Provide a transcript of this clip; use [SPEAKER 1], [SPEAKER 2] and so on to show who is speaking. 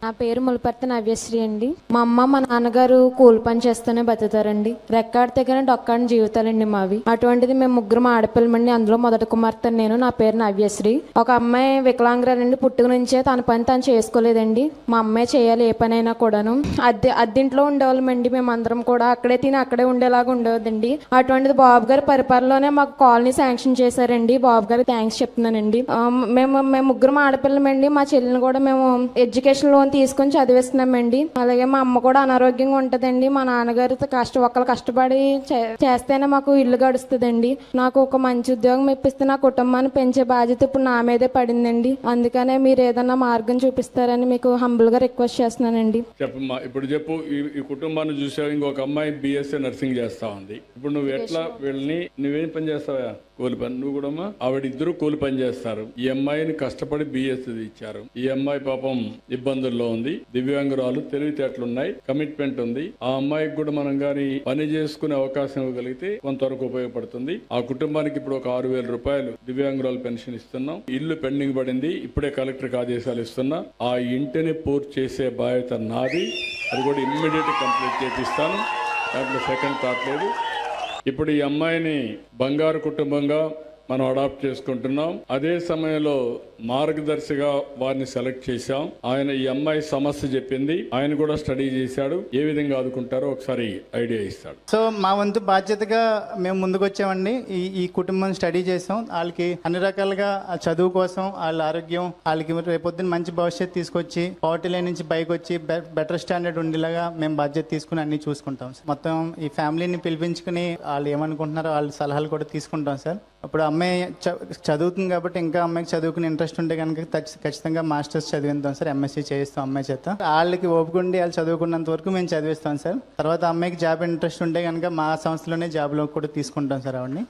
[SPEAKER 1] నా పేరు ములపర్తి నవ్యశ్రీ అండి. మా అమ్మ మా నాన్నగారు కూలి పని చేస్తూనే బతుకుతారండి. రెక్కాడితే కానీ డొక్కాడిన జీవితాలండి మావి. అటువంటిది మేము ముగ్గురు ఆడపిల్లమండి. అందులో మొదటి కుమార్తె నేను. నా పేరు నవ్యశ్రీ. ఒక అమ్మాయి వికలాంగురాలండి. పుట్టుక నుంచే తన పని తను చేసుకోలేదండి. మా అమ్మాయి చేయాలి ఏ పనైనా కూడాను. అద్దెంట్లో ఉండేవాళ్ళమండి. మేము అందరం కూడా అక్కడే తిని అక్కడే ఉండేలాగా ఉండేదండి. అటువంటిది బాబు గారి పరిపాలనలోనే మాకు కాలనీ శాంక్షన్ చేశారండి. బాబు గారికి థ్యాంక్స్ చెప్తున్నానండి. మేము ముగ్గురు ఆడపిల్లమండి. మా చెల్లిని కూడా మేము ఎడ్యుకేషన్ లోన్ తీసుకొని చదివిస్తున్నామండి. అలాగే మా అమ్మ కూడా అనారోగ్యంగా ఉంటదండి. మా నాన్నగారు ఒకళ్ళు కష్టపడి చేస్తేనే మాకు ఇల్లు గడుస్తుందండి. నాకు ఒక మంచి ఉద్యోగం ఇప్పిస్తే నా కుటుంబాన్ని పెంచే బాధ్యత ఇప్పుడు నా మీదే పడిందండి. అందుకనే మీరు ఏదన్నా మార్గం చూపిస్తారని మీకు హంబుల్ గా రిక్వెస్ట్ చేస్తున్నానండి.
[SPEAKER 2] చెప్పమ్మా, ఇప్పుడు చెప్పు. ఈ కుటుంబాన్ని చూసావు. ఇంకొక అమ్మాయి BSc నర్సింగ్ చేస్తా ఉంది. ఇప్పుడు నువ్వు ఎట్లా వీళ్ళని నువ్వేం పని చేస్తావా? కూలి పని. నువ్వు కూడా ఆవిడిద్దరు కూలి పని చేస్తారు. ఈ అమ్మాయిని కష్టపడి BSc ఇచ్చారు. ఈ అమ్మాయి పాపం ఇబ్బందుల్లో ఉంది. దివ్యాంగురాలు, తెలివితేటలున్నాయి, కమిట్మెంట్ ఉంది. ఆ అమ్మాయికి కూడా మనం గాని పని చేసుకునే అవకాశం ఇవ్వగలిగితే కొంతవరకు ఉపయోగపడుతుంది. ఆ కుటుంబానికి ఇప్పుడు ఒక 6,000 రూపాయలు దివ్యాంగురాలు పెన్షన్ ఇస్తున్నాం. ఇల్లు పెండింగ్ పడింది. ఇప్పుడే కలెక్టర్కి ఆదేశాలు ఇస్తున్నా. ఆ ఇంటిని పూర్తి చేసే బాధ్యత నాది. అది కూడా ఇమ్మీడియట్ కంప్లీట్ చేపిస్తాను. దాంట్లో సెకండ్ థాట్ లేదు. ఇప్పుడు ఈ అమ్మాయిని బంగారు కుటుంబంగా మనం అడాప్ట్ చేసుకుంటున్నాం. అదే సమయంలో మార్గదర్శిగా వారిని సెలెక్ట్ చేశాం. ఆయన ఈ అమ్మాయి సమస్య చెప్పింది. ఆయన కూడా స్టడీ చేశాడు. ఏ విధంగా ఆదుకుంటారో ఒకసారి ఐడియా ఇస్తాడు.
[SPEAKER 3] సో మా వంతు బాధ్యతగా మేము ముందుకు వచ్చామండి. ఈ కుటుంబం స్టడీ చేసాం. వాళ్ళకి అన్ని రకాలుగా చదువు కోసం, వాళ్ళ ఆరోగ్యం, వాళ్ళకి రేపొద్దున మంచి భవిష్యత్తు తీసుకొచ్చి పావర్టీ లైన్ నుంచి పైకి వచ్చి బెటర్ స్టాండర్డ్ ఉండేలాగా మేము బాధ్యత తీసుకుని అన్ని చూసుకుంటాం సార్. మొత్తం ఈ ఫ్యామిలీని పిలిపించుకుని వాళ్ళు ఏమనుకుంటున్నారో వాళ్ళ సలహాలు కూడా తీసుకుంటాం సార్. ఇప్పుడు అమ్మాయి చదువుతుంది కాబట్టి ఇంకా అమ్మాయికి చదువుకుని ఇంట్రెస్ట్ ఉంటే కనుక ఖచ్చితంగా మాస్టర్స్ చదివిస్తాం సార్. MSc చేయిస్తాం అమ్మాయి చేత. వాళ్ళకి ఓపుకుండి వాళ్ళు చదువుకున్నంత వరకు మేము చదివిస్తాం సార్. తర్వాత అమ్మాయికి జాబ్ ఇంట్రెస్ట్ ఉంటే కనుక మా సంస్థలోనే జాబ్లో కూడా తీసుకుంటాం సార్ ఆవిడని.